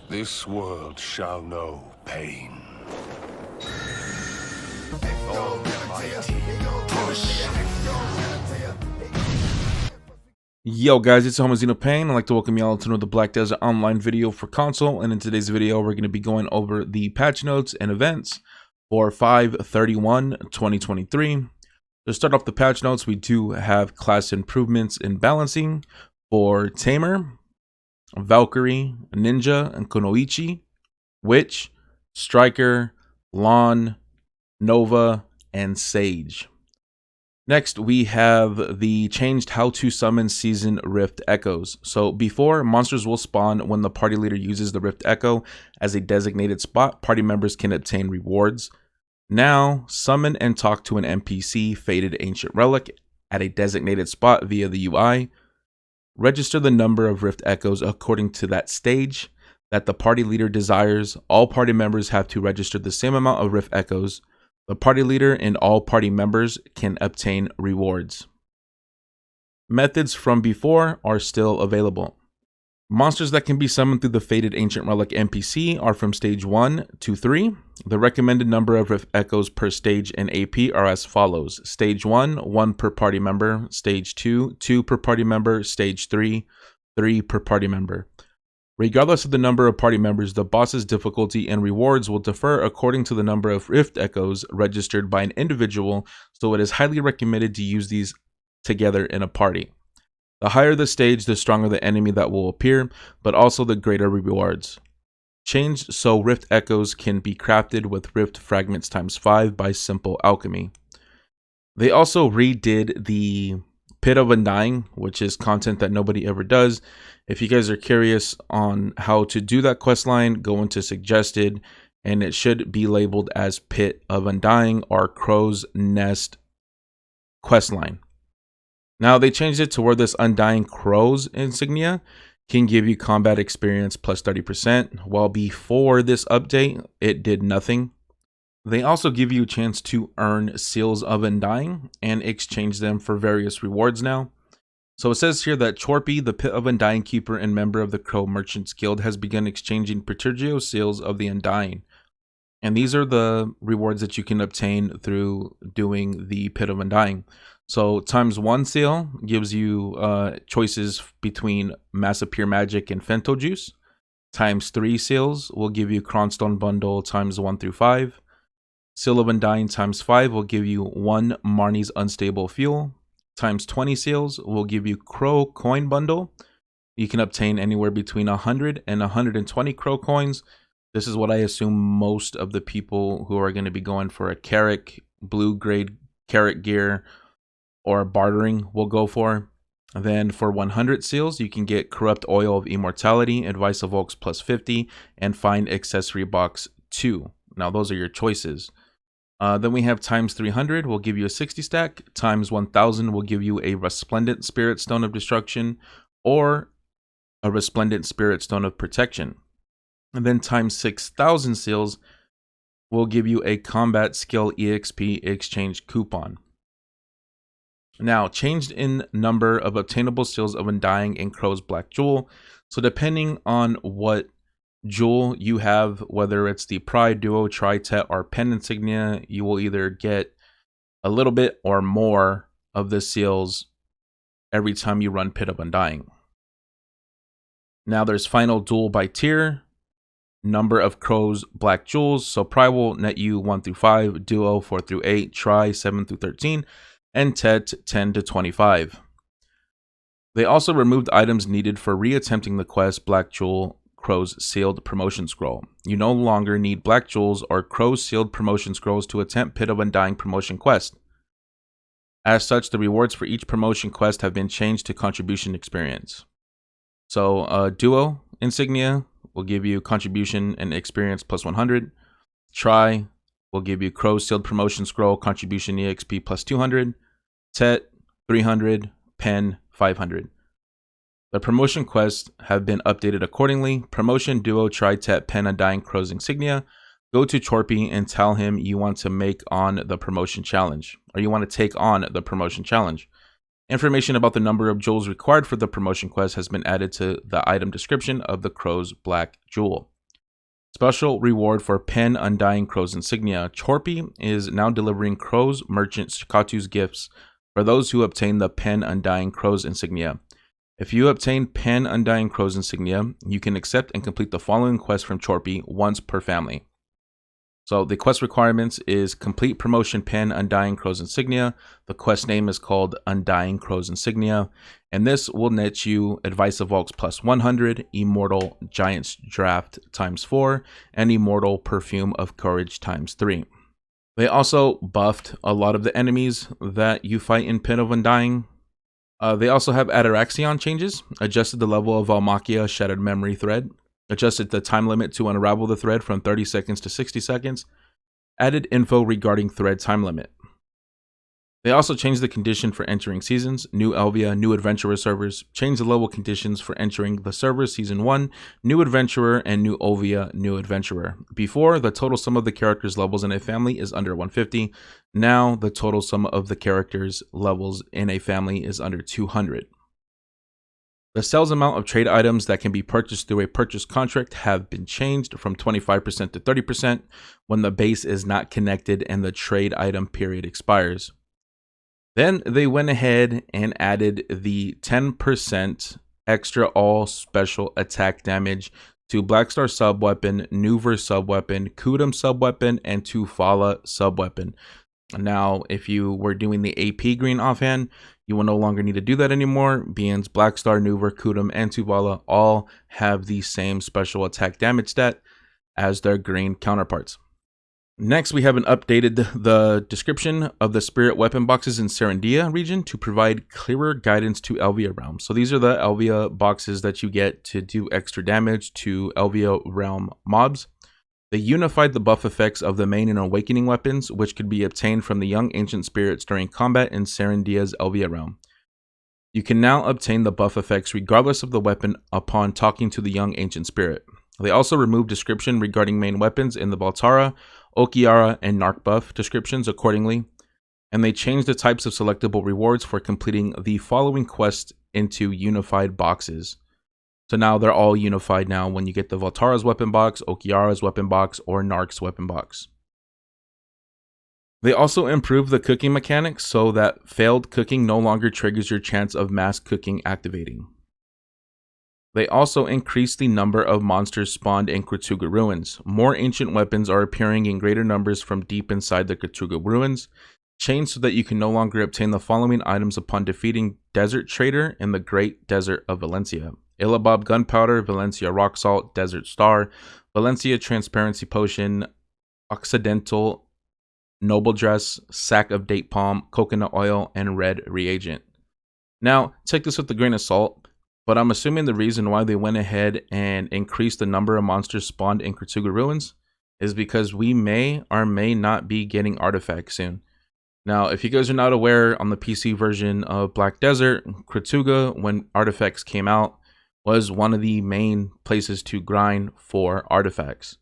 This world shall know pain. Yo guys, it's Homozino Pain. I'd like to welcome y'all to another Black Desert Online video for console, and in today's video we're going to be going over the patch notes and events for 5/31/2023. To start off the patch notes, we do have class improvements in balancing for Tamer, Valkyrie, Ninja, and Kunoichi, Witch, Striker, Lon, Nova, and Sage. Next, we have the changed how to summon season Rift Echoes. So before, monsters will spawn when the party leader uses the Rift Echo as a designated spot. Party members can obtain rewards. Now, summon and talk to an NPC Faded Ancient Relic at a designated spot via the UI. Register the number of Rift Echoes according to that stage that the party leader desires. All party members have to register the same amount of Rift Echoes. The party leader and all party members can obtain rewards. Methods from before are still available. Monsters that can be summoned through the Faded Ancient Relic NPC are from stage 1 to 3. The recommended number of Rift Echoes per stage and AP are as follows. Stage 1, 1 per party member. Stage 2, 2 per party member. Stage 3, 3 per party member. Regardless of the number of party members, the boss's difficulty and rewards will differ according to the number of Rift Echoes registered by an individual, so it is highly recommended to use these together in a party. The higher the stage, the stronger the enemy that will appear, but also the greater rewards. Changed so Rift Echoes can be crafted with Rift Fragments ×5 by Simple Alchemy. They also redid the Pit of Undying, which is content that nobody ever does. If you guys are curious on how to do that questline, go into suggested, and it should be labeled as Pit of Undying or Crow's Nest questline. Now they changed it to where this Undying Crow's insignia can give you combat experience plus 30%, while before this update, it did nothing. They also give you a chance to earn Seals of Undying and exchange them for various rewards now. So it says here that Chorpy, the Pit of Undying keeper and member of the Crow Merchants Guild, has begun exchanging Perturgio Seals of the Undying. And these are the rewards that you can obtain through doing the Pit of Undying. So ×1 seal gives you choices between Massive Pure Magic and Fento Juice. ×3 seals will give you Cronstone Bundle ×1 through 5. Seal of Undying ×5 will give you 1 Marnie's Unstable Fuel. ×20 seals will give you Crow Coin Bundle. You can obtain anywhere between 100 and 120 Crow Coins. This is what I assume most of the people who are going to be going for a Carrack, blue grade Carrack gear, or bartering will go for. Then for 100 seals, you can get Corrupt Oil of Immortality, Advice of Oaks +50, and Find Accessory Box 2. Now those are your choices. Then we have ×300 will give you a 60 stack, ×1000 will give you a Resplendent Spirit Stone of Destruction or a Resplendent Spirit Stone of Protection. And then ×6000 seals will give you a Combat Skill EXP exchange coupon. Now, changed in number of obtainable Seals of Undying in Crow's Black Jewel. So depending on what jewel you have, whether it's the Pride, Duo, Tri-Tet, or Pen Insignia, you will either get a little bit or more of the seals every time you run Pit of Undying. Now there's Final Duel by tier, number of Crow's Black Jewels. So Pride will net you 1 through 5, Duo 4 through 8, Tri 7 through 13, and Tet 10 to 25. They also removed items needed for reattempting the quest Black Jewel Crow's Sealed Promotion Scroll. You no longer need Black Jewels or Crow's Sealed Promotion Scrolls to attempt Pit of Undying promotion quest. As such, the rewards for each promotion quest have been changed to contribution experience. So Duo Insignia will give you contribution and experience plus 100. Tri will give you Crow's Sealed Promotion Scroll, contribution EXP plus 200. Tet 300, Pen 500. The promotion quests have been updated accordingly. Promotion Duo Tri-Tet Pen Undying Crow's Insignia. Go to Chorpy and tell him you want to make on the promotion challenge, or you want to take on the promotion challenge. Information about the number of jewels required for the promotion quest has been added to the item description of the Crow's Black Jewel. Special reward for Pen Undying Crow's Insignia. Chorpy is now delivering Crow's Merchant Shikatu's gifts for those who obtain the Pen Undying Crow's Insignia. If you obtain Pen Undying Crow's Insignia, you can accept and complete the following quest from Chorpy once per family. So the quest requirements is complete promotion Pen Undying Crow's Insignia. The quest name is called Undying Crow's Insignia. And this will net you Advice of Volks plus 100, Immortal Giant's Draft times 4, and Immortal Perfume of Courage times 3. They also buffed a lot of the enemies that you fight in Pen of Undying. They also have Ataraxion changes, adjusted the level of Almakia Shattered Memory Thread, adjusted the time limit to unravel the thread from 30 seconds to 60 seconds, added info regarding thread time limit. They also changed the condition for entering seasons, new Elvia, new Adventurer servers, changed the level conditions for entering the servers Season 1, new Adventurer, and new Elvia, new Adventurer. Before, the total sum of the characters' levels in a family is under 150. Now, the total sum of the characters' levels in a family is under 200. The sales amount of trade items that can be purchased through a purchase contract have been changed from 25% to 30% when the base is not connected and the trade item period expires. Then they went ahead and added the 10% extra all special attack damage to Blackstar subweapon, Nuver subweapon, Kudum subweapon, and Tufala subweapon. Now, if you were doing the AP green offhand, you will no longer need to do that anymore. Beans, Blackstar, Nuver, Kudum, and Tufala all have the same special attack damage stat as their green counterparts. Next, we haven't updated the description of the spirit weapon boxes in Serendia region to provide clearer guidance to Elvia Realm. So these are the Elvia boxes that you get to do extra damage to Elvia Realm mobs. They unified the buff effects of the main and awakening weapons, which could be obtained from the young ancient spirits during combat in Serendia's Elvia Realm. You can now obtain the buff effects regardless of the weapon upon talking to the young ancient spirit. They also removed description regarding main weapons in the Baltara, Okiara, and Narc buff descriptions accordingly, and they changed the types of selectable rewards for completing the following quests into unified boxes. So now they're all unified now when you get the Valtara's weapon box, Okiara's weapon box, or Narc's weapon box. They also improved the cooking mechanics so that failed cooking no longer triggers your chance of mass cooking activating. They also increased the number of monsters spawned in Krutuga Ruins. More ancient weapons are appearing in greater numbers from deep inside the Krutuga Ruins, changed so that you can no longer obtain the following items upon defeating Desert Trader in the Great Desert of Valencia: Illabab Gunpowder, Valencia Rock Salt, Desert Star, Valencia Transparency Potion, Occidental Noble Dress, Sack of Date Palm, Coconut Oil, and Red Reagent. Now, take this with a grain of salt, but I'm assuming the reason why they went ahead and increased the number of monsters spawned in Krutuga Ruins is because we may or may not be getting artifacts soon. Now, if you guys are not aware, on the PC version of Black Desert, Krutuga, when artifacts came out, was one of the main places to grind for artifacts.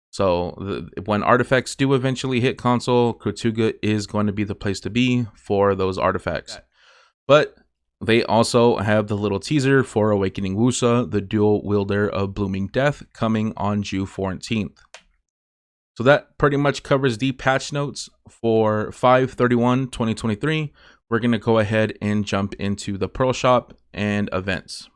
So when artifacts do eventually hit console, Krutuga is going to be the place to be for those artifacts. But they also have the little teaser for Awakening Wusa, the dual wielder of Blooming Death, coming on June 14th. So that pretty much covers the patch notes for 5/31/2023. We're going to go ahead and jump into the Pearl Shop and events.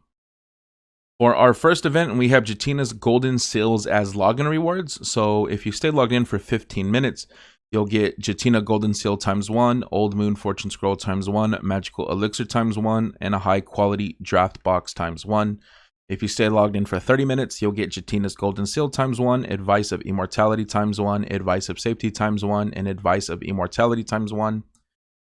For our first event, we have Jatina's Golden Seals as login rewards. So if you stay logged in for 15 minutes, you'll get Jatina Golden Seal ×1, Old Moon Fortune Scroll ×1, Magical Elixir ×1, and a high quality draft box ×1. If you stay logged in for 30 minutes, you'll get Jatina's Golden Seal ×1, Advice of Immortality ×1, Advice of Safety ×1, and Advice of Immortality ×1.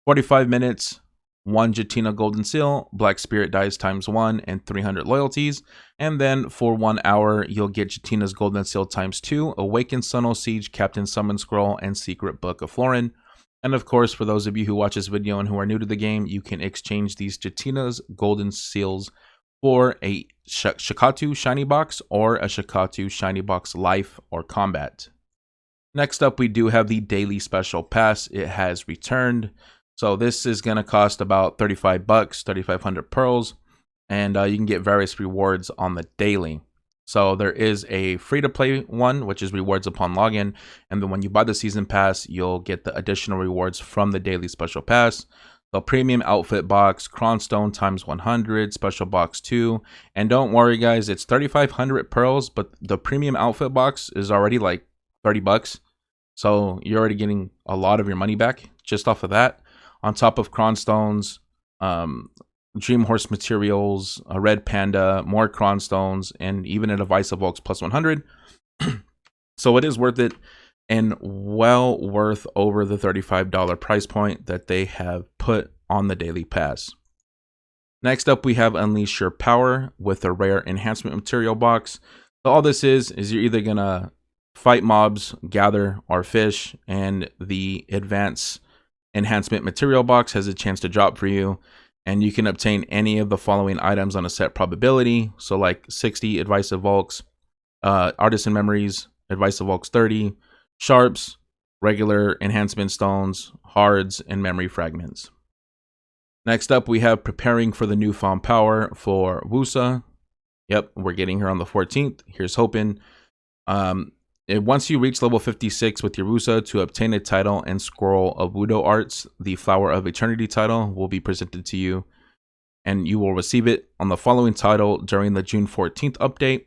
45 minutes, 1 Jatina Golden Seal, Black Spirit Dies ×1, and 300 loyalties. And then for 1 hour, you'll get Jatina's Golden Seal ×2, Awakened Sunno Siege, Captain Summon Scroll, and Secret Book of Florin. And of course, for those of you who watch this video and who are new to the game, you can exchange these Jatina's Golden Seals for a Shikatu Shiny Box or a Shikatu Shiny Box Life or Combat. Next up, we do have the Daily Special Pass. It has returned. So this is going to cost about $35, 3,500 pearls, and you can get various rewards on the daily. So there is a free-to-play one, which is rewards upon login. And then when you buy the season pass, you'll get the additional rewards from the daily special pass. So premium outfit box, Cronstone times 100, special box 2. And don't worry, guys, it's 3,500 pearls, but the premium outfit box is already like 30 bucks. So you're already getting a lot of your money back just off of that. On top of Cronstones, Dream Horse materials, a red panda, more Cronstones, and even a device of Volks plus 100. So it is worth it, and well worth over the $35 price point that they have put on the daily pass. Next up, we have Unleash Your Power with a rare enhancement material box. So all this is you're either gonna fight mobs, gather, or fish, and the advanced enhancement material box has a chance to drop for you. And you can obtain any of the following items on a set probability. So like 60 Advice of Volks, Artisan Memories, Advice of Volks 30, Sharps, regular enhancement stones, hards, and memory fragments. Next up, we have Preparing for the Newfound Power for Wusa. Yep, we're getting her on the 14th. Here's hoping. Once you reach level 56 with your Wusa, to obtain a title and scroll of Wudo Arts, the Flower of Eternity title will be presented to you, and you will receive it on the following title during the June 14th update.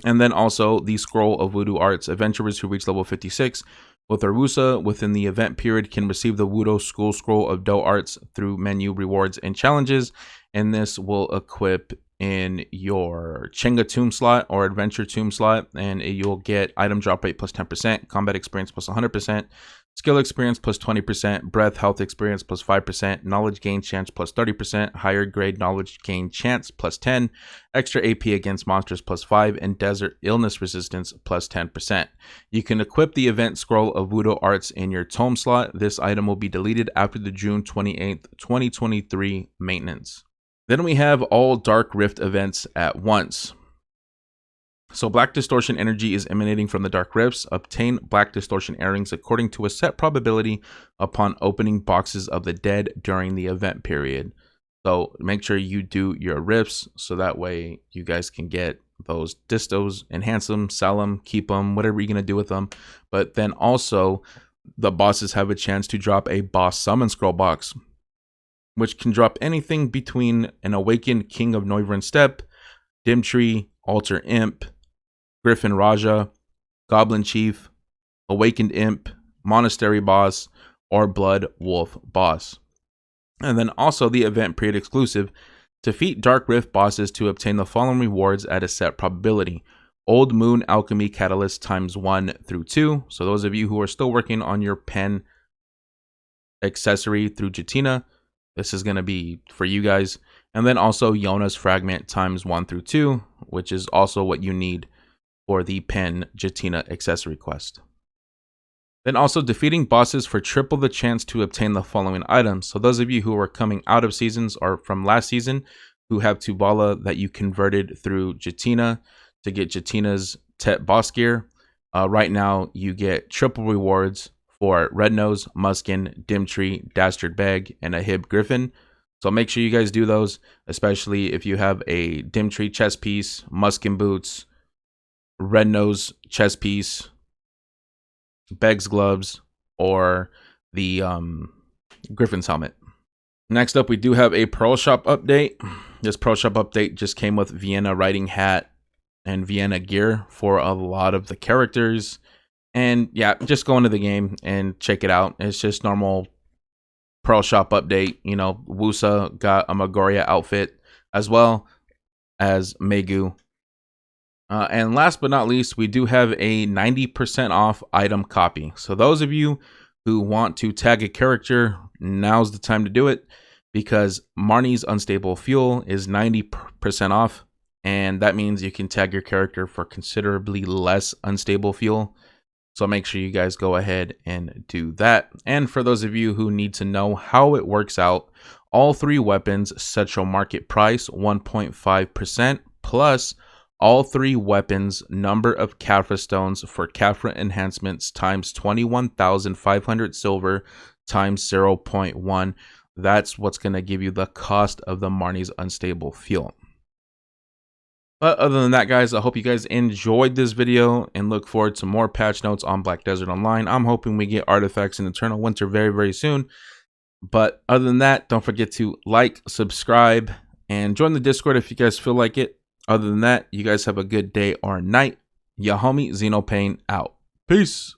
And then also the Scroll of Wudo Arts. Adventurers who reach level 56 with their Wusa within the event period can receive the Wudo School Scroll of Do Arts through menu rewards and challenges, and this will equip in your Chenga Tomb slot or Adventure Tomb slot, and you'll get item drop rate plus 10%, combat experience plus 100%, skill experience plus 20%, breath health experience plus 5%, knowledge gain chance plus 30%, higher grade knowledge gain chance plus 10, extra AP against monsters plus 5, and desert illness resistance plus 10%. You can equip the event scroll of Wudo Arts in your tome slot. This item will be deleted after the June 28th, 2023 maintenance. Then we have all Dark Rift events at once. So Black Distortion energy is emanating from the Dark Rifts. Obtain Black Distortion earrings according to a set probability upon opening boxes of the dead during the event period. So make sure you do your rifts so that way you guys can get those distos, enhance them, sell them, keep them, whatever you're going to do with them. But then also the bosses have a chance to drop a boss summon scroll box, which can drop anything between an Awakened King of Noivern Steppe, Dimtree, Alter Imp, Griffin Raja, Goblin Chief, Awakened Imp, Monastery Boss, or Blood Wolf Boss. And then also the event period exclusive, defeat Dark Rift bosses to obtain the following rewards at a set probability. Old Moon Alchemy Catalyst times 1 through 2. So those of you who are still working on your pen accessory through Jatina, this is going to be for you guys. And then also Yona's Fragment times 1 through 2, which is also what you need for the pen Jatina accessory quest. Then also defeating bosses for triple the chance to obtain the following items. So those of you who are coming out of seasons or from last season who have Tubala that you converted through Jatina to get Jatina's Tet boss gear, right now you get triple rewards for Red Nose, Muskin, Dimtree, Dastard Beg, and a Hib Griffin. So make sure you guys do those, especially if you have a Dimtree chest piece, Muskin boots, Red Nose chest piece, Beg's gloves, or the Griffin's helmet. Next up, we do have a Pearl Shop update. This Pearl Shop update just came with Vienna riding hat and Vienna gear for a lot of the characters. And yeah, just go into the game and check it out. It's just normal Pearl Shop update. You know, Wusa got a Magoria outfit as well as Megu. And last but not least, we do have a 90% off item copy. So those of you who want to tag a character, now's the time to do it, because Marnie's Unstable Fuel is 90% off. And that means you can tag your character for considerably less unstable fuel. So make sure you guys go ahead and do that. And for those of you who need to know how it works out, all three weapons set your market price 1.5% plus all three weapons number of Caphras stones for Caphra enhancements times 21,500 silver times 0.1. That's what's going to give you the cost of the Marnie's Unstable Fuel. But other than that, guys, I hope you guys enjoyed this video and look forward to more patch notes on Black Desert Online. I'm hoping we get artifacts in Eternal Winter very, very soon. But other than that, don't forget to like, subscribe, and join the Discord if you guys feel like it. Other than that, you guys have a good day or night. Ya homie, Xenopane out. Peace.